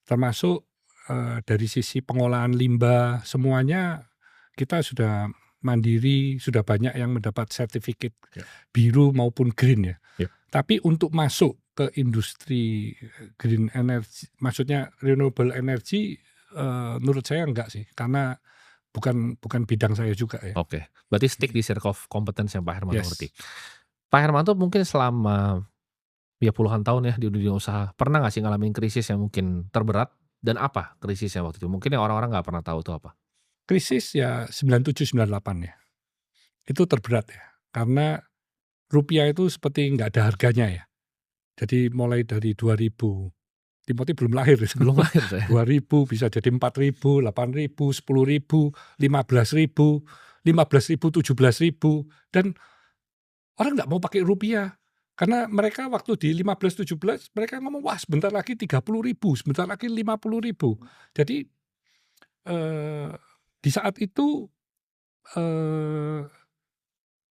termasuk, dari sisi pengolahan limbah semuanya kita sudah mandiri, sudah banyak yang mendapat sertifikat Ya. biru maupun green ya. Ya. Tapi untuk masuk ke industri green energy, maksudnya renewable energy, menurut saya enggak sih, karena bukan bidang saya juga ya. Oke, berarti stick di circle of competence yang Pak Hermanto Yes. ngerti. Pak Hermanto mungkin selama ya puluhan tahun ya di dunia usaha, pernah nggak sih ngalamin krisis yang mungkin terberat? Dan apa krisisnya waktu itu? Mungkin yang orang-orang nggak pernah tahu itu apa? Krisis ya 97, 98 ya. Itu terberat ya, karena rupiah itu seperti nggak ada harganya ya. Jadi mulai dari 2000, Timothy belum lahir itu. Belum lahir saya. 2000 bisa jadi 4.000, 8.000, 10.000, 15.000, 15.000, 17.000, dan orang nggak mau pakai rupiah. Karena mereka waktu di 15, 17 mereka ngomong, wah sebentar lagi 30.000, sebentar lagi 50.000. Jadi di saat itu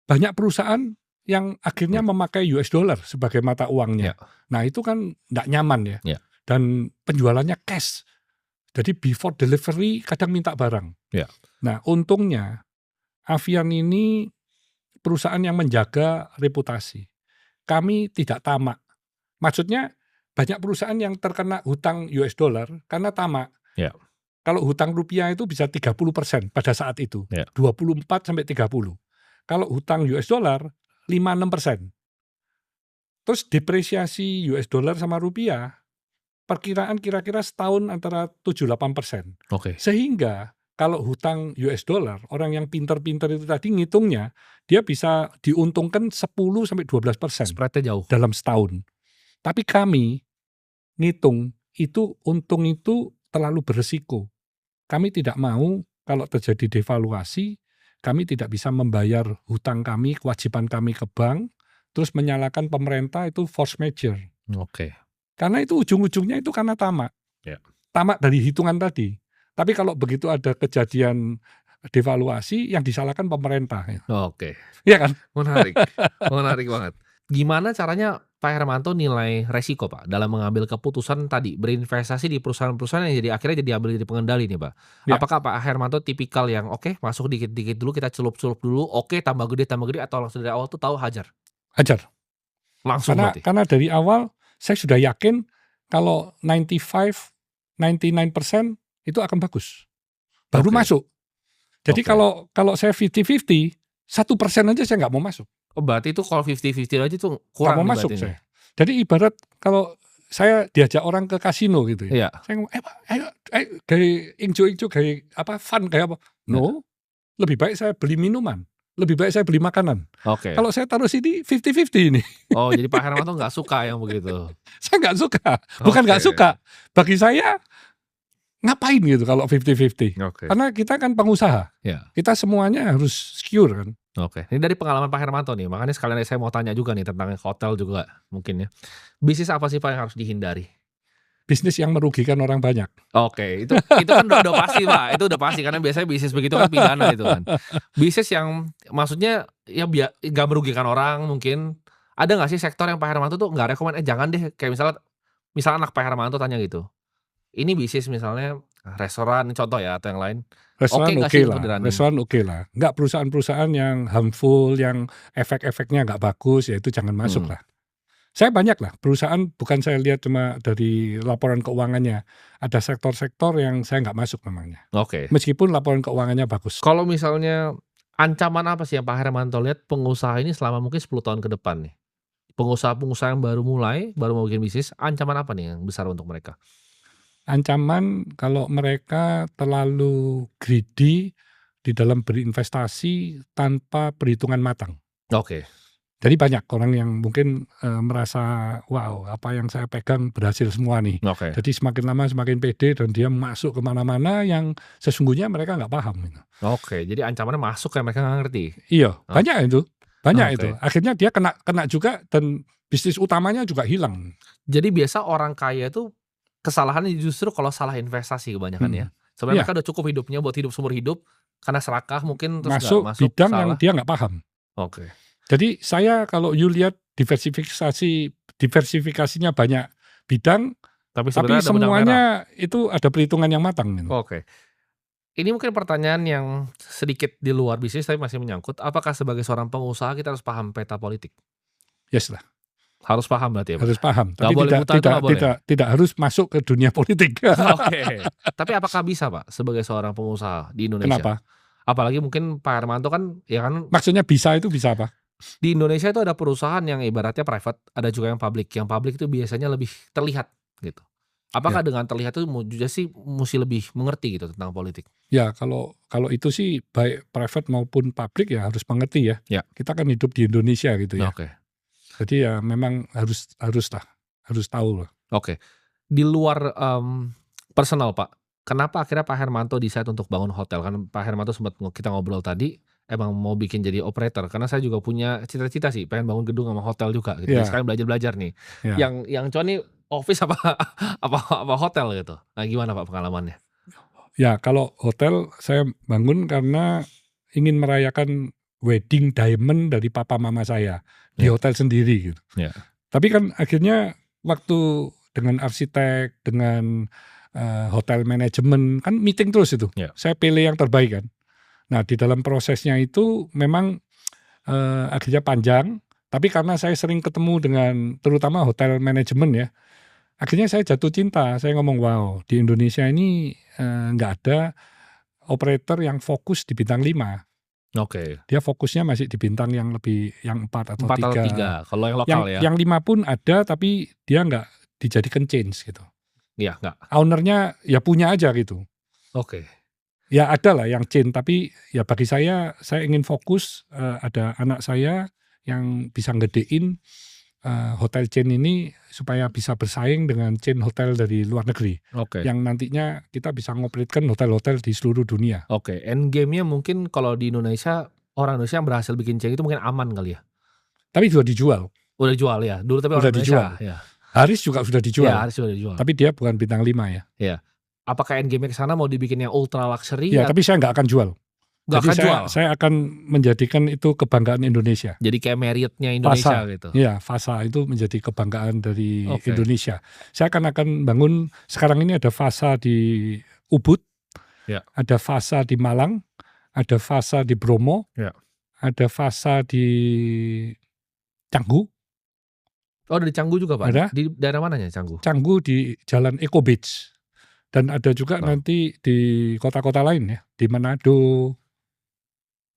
banyak perusahaan yang akhirnya memakai US dollar sebagai mata uangnya. Ya. Nah itu kan nggak nyaman ya. Ya. Dan penjualannya cash. Jadi before delivery kadang minta barang. Ya. Nah untungnya Avian ini perusahaan yang menjaga reputasi. Kami tidak tamak. Maksudnya banyak perusahaan yang terkena hutang US dollar karena tamak. Ya. Kalau hutang rupiah itu bisa 30% pada saat itu. Ya. 24-30. Kalau hutang US dollar 5-6%. Terus depresiasi US dollar sama rupiah perkiraan kira-kira setahun antara 7-8%. Oke. Sehingga kalau hutang US dollar, orang yang pinter-pinter itu tadi ngitungnya, dia bisa diuntungkan 10-12% Spreadnya jauh. dalam setahun. Tapi kami ngitung itu untung itu terlalu beresiko. Kami tidak mau kalau terjadi devaluasi, kami tidak bisa membayar hutang kami, kewajiban kami ke bank, terus menyalahkan pemerintah itu force majeure. Oke. Karena itu ujung-ujungnya itu karena tamak. Ya. Tamak dari hitungan tadi. Tapi kalau begitu ada kejadian devaluasi, yang disalahkan pemerintah. Oke. Iya kan? Menarik. Menarik banget. Gimana caranya Pak Hermanto nilai resiko Pak dalam mengambil keputusan tadi berinvestasi di perusahaan-perusahaan yang akhirnya diambil jadi pengendali nih Pak. Ya. Apakah Pak Hermanto tipikal yang oke, masuk dikit-dikit dulu, kita celup-celup dulu, oke tambah gede, atau langsung dari awal tuh tahu hajar? Hajar. Langsung berarti? Karena dari awal saya sudah yakin kalau 99% itu akan bagus. Baru masuk. Jadi kalau saya 50-50, 1% aja saya nggak mau masuk. Oh berarti itu kalau 50-50 aja tuh kurang nggak mau masuk saya. Jadi ibarat kalau saya diajak orang ke kasino gitu ya. Iya. Saya ngomong, ayo kayak ingjo-ingjo, kayak apa, fun, kayak apa. No, lebih baik saya beli minuman. Lebih baik saya beli makanan. Oke. Kalau saya taruh sini 50-50 ini. Oh jadi Pak Hermanto nggak suka yang begitu? Saya nggak suka. Bukan nggak suka. Bagi saya ngapain gitu kalau 50-50. Karena kita kan pengusaha. Ya. Kita semuanya harus secure kan. Oke, ini dari pengalaman Pak Hermanto nih, makanya sekalian saya mau tanya juga nih tentang hotel juga mungkin ya. Bisnis apa sih Pak yang harus dihindari? Bisnis yang merugikan orang banyak. Oke, itu kan udah pasti Pak, itu udah pasti karena biasanya bisnis begitu kan pidana itu kan. Bisnis yang maksudnya ya nggak merugikan orang mungkin. Ada nggak sih sektor yang Pak Hermanto tuh nggak rekomend, jangan deh, kayak misalnya anak Pak Hermanto tanya gitu. Ini bisnis misalnya restoran contoh ya atau yang lain. Restoran oke lah, restoran oke lah. Nggak perusahaan-perusahaan yang harmful, yang efek-efeknya nggak bagus, ya itu jangan masuk lah. Saya banyak lah perusahaan, bukan saya lihat cuma dari laporan keuangannya. Ada sektor-sektor yang saya nggak masuk namanya. Oke. Meskipun laporan keuangannya bagus. Kalau misalnya ancaman apa sih yang Pak Hermanto lihat pengusaha ini selama mungkin 10 tahun ke depan nih? Pengusaha-pengusaha yang baru mau bikin bisnis, ancaman apa nih yang besar untuk mereka? Ancaman kalau mereka terlalu greedy di dalam berinvestasi tanpa perhitungan matang. Oke. Jadi banyak orang yang mungkin merasa, wow, apa yang saya pegang berhasil semua nih. Oke. Jadi semakin lama semakin pede dan dia masuk kemana-mana yang sesungguhnya mereka nggak paham. Oke, jadi ancamannya masuk kayak mereka nggak ngerti. Iya, banyak itu. Itu. Akhirnya dia kena juga dan bisnis utamanya juga hilang. Jadi biasa orang kaya itu kesalahannya justru kalau salah investasi kebanyakan ya. Sebenarnya mereka udah cukup hidupnya buat hidup seumur hidup, karena serakah mungkin terus masuk bidang salah. Yang dia nggak paham. Oke. Jadi saya kalau you lihat diversifikasinya banyak bidang, Tapi Tapi sebenarnya ada benang merah. semuanya itu ada perhitungan yang matang gitu. Oke. Ini mungkin pertanyaan yang sedikit di luar bisnis tapi masih menyangkut. Apakah sebagai seorang pengusaha kita harus paham peta politik? Yes lah, Harus paham berarti ya, Pak? harus paham. Nggak Tapi boleh buta itu nggak boleh? tidak harus masuk ke dunia politik. Oke. Tapi apakah bisa, Pak, sebagai seorang pengusaha di Indonesia? Kenapa? Apalagi mungkin Pak Hermanto kan, ya kan Maksudnya bisa itu bisa apa? di Indonesia itu ada perusahaan yang ibaratnya private, ada juga yang public. Yang public itu biasanya lebih terlihat gitu. Apakah dengan terlihat itu juga sih mesti lebih mengerti gitu tentang politik? Ya kalau itu sih baik private maupun publik ya harus mengerti ya. Ya. Kita kan hidup di Indonesia gitu ya. Oke. Jadi ya memang harus tahu lah. Oke. Di luar personal, Pak, kenapa akhirnya Pak Hermanto decide untuk bangun hotel? Kan Pak Hermanto sempat kita ngobrol tadi, emang mau bikin jadi operator. Karena saya juga punya cita-cita sih, pengen bangun gedung sama hotel juga gitu. Ya. Jadi sekarang belajar nih. Ya. Yang cuan nih office apa hotel gitu. Nah gimana Pak pengalamannya? Ya kalau hotel saya bangun karena ingin merayakan wedding diamond dari papa mama saya di hotel sendiri gitu. Ya. Tapi kan akhirnya waktu dengan arsitek, dengan hotel manajemen kan meeting terus itu. Ya. Saya pilih yang terbaik kan. Nah di dalam prosesnya itu memang akhirnya panjang. Tapi karena saya sering ketemu dengan terutama hotel manajemen ya, akhirnya saya jatuh cinta. Saya ngomong wow di Indonesia ini nggak ada operator yang fokus di bintang 5. Oke. Dia fokusnya masih di bintang yang lebih yang 4 atau 3. Kalau yang lokal ya. Yang 5 pun ada tapi dia nggak dijadikan change gitu. Iya nggak. Ownernya ya punya aja gitu. Oke. Ya ada lah yang chain tapi ya bagi saya ingin fokus ada anak saya yang bisa ngedein hotel chain ini supaya bisa bersaing dengan chain hotel dari luar negeri. Oke. Yang nantinya kita bisa ngoperatkan hotel-hotel di seluruh dunia. Oke. End game-nya mungkin kalau di Indonesia, orang Indonesia yang berhasil bikin chain itu mungkin aman kali ya. Tapi sudah dijual. Udah dijual ya. Dulu tapi orang Indonesia. Ya. Haris juga sudah dijual. Ya, Haris sudah dijual. Tapi dia bukan bintang 5 ya. Ya. Apakah end game-nya ke sana mau dibikin yang ultra luxury? Ya, tapi saya nggak akan jual. Nggak Jadi akan jual. Saya akan menjadikan itu kebanggaan Indonesia. Jadi kayak Marriott-nya Indonesia Fasa, gitu. Iya, Fasa itu menjadi kebanggaan dari Indonesia. Saya akan bangun sekarang ini ada Fasa di Ubud, ada Fasa di Malang, ada Fasa di Bromo, ada Fasa di Canggu. Oh, di Canggu juga Pak? Ada. Di daerah mananya Canggu? Canggu di Jalan Eco Beach. Dan ada juga nanti di kota-kota lain ya, di Manado.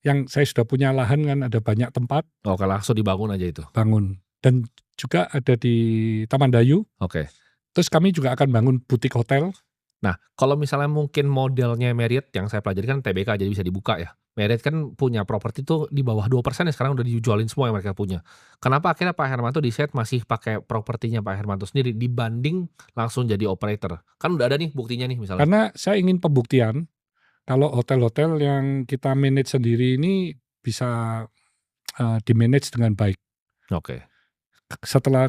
Yang saya sudah punya lahan kan ada banyak tempat. Oke, langsung dibangun aja itu. Bangun. Dan juga ada di Taman Dayu. Oke. Terus kami juga akan bangun butik hotel. Nah, kalau misalnya mungkin modelnya Marriott yang saya pelajari kan TBK jadi bisa dibuka ya. Marriott kan punya properti tuh di bawah 2% ya sekarang udah dijualin semua yang mereka punya. Kenapa akhirnya Pak Hermanto decide masih pakai propertinya Pak Hermanto sendiri dibanding langsung jadi operator? Kan udah ada nih buktinya nih misalnya. Karena saya ingin pembuktian kalau hotel-hotel yang kita manage sendiri ini bisa di-manage dengan baik. Oke. Setelah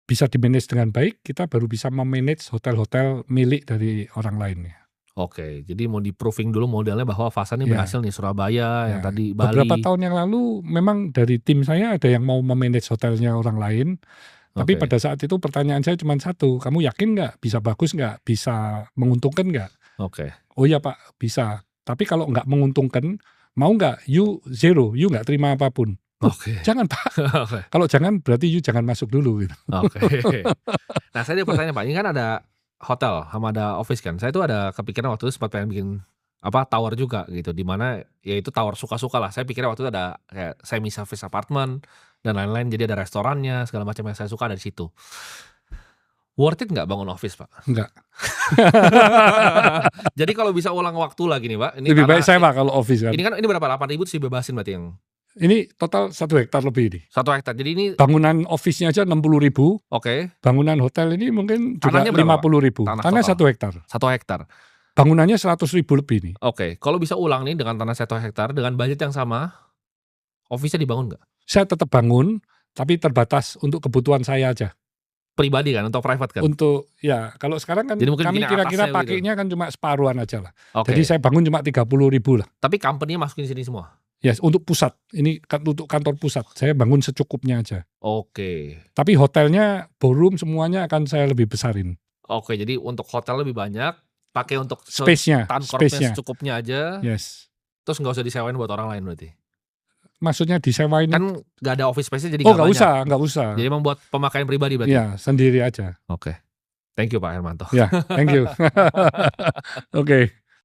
bisa di-manage dengan baik, kita baru bisa memanage hotel-hotel milik dari orang lainnya. Oke, jadi mau di-proving dulu modelnya bahwa Fasa ini berhasil nih Surabaya, yang tadi Bali. Beberapa tahun yang lalu memang dari tim saya ada yang mau memanage hotelnya orang lain. Tapi pada saat itu pertanyaan saya cuma satu, kamu yakin nggak? Bisa bagus nggak? Bisa menguntungkan nggak? Oke. Oh iya Pak, bisa. Tapi kalau nggak menguntungkan, mau nggak? You zero, you nggak terima apapun. Oke. Jangan Pak. Kalau jangan berarti you jangan masuk dulu. Gitu. Oke. Nah saya ada pertanyaan Pak, ini kan ada hotel sama ada office kan. Saya tuh ada kepikiran waktu itu sempat pengen bikin tower juga gitu, di mana ya itu tower suka-suka lah. Saya pikirnya waktu itu ada kayak semi service apartment dan lain-lain, jadi ada restorannya segala macam yang saya suka dari situ. Worth it nggak bangun office Pak? Enggak. Jadi kalau bisa ulang waktu lagi nih Pak, ini lebih baik saya Pak kalau office kan. Ini berapa 8.000 sih bebasin berarti yang? Ini total 1 hektar lebih nih. 1 hektar. Jadi ini bangunan office-nya aja 60.000. Oke. Bangunan hotel ini mungkin juga 50.000. Tanah 1 hektar. 1 hektar. Bangunannya 100.000 lebih nih. Oke. Kalau bisa ulang nih dengan tanah 1 hektar dengan budget yang sama, office-nya dibangun nggak? Saya tetap bangun, tapi terbatas untuk kebutuhan saya aja. Pribadi kan, untuk private kan? Untuk ya kalau sekarang kan kami kira-kira pakainya kan cuma separuhan aja lah. Jadi saya bangun cuma 30.000 lah. Tapi company-nya masukin sini semua? Ya, untuk pusat. Ini untuk kantor pusat. Saya bangun secukupnya aja. Oke. Tapi hotelnya, ballroom semuanya akan saya lebih besarin. Oke, jadi untuk hotel lebih banyak, pakai untuk Space-nya, tankorpnya space-nya. secukupnya aja, Yes. terus nggak usah disewain buat orang lain berarti? Maksudnya disewain Kan nggak ada office space-nya jadi oh nggak banyak. nggak usah. Jadi memang buat pemakaian pribadi berarti? Iya, sendiri aja. Oke. Thank you Pak Hermanto. Ya, thank you. Oke.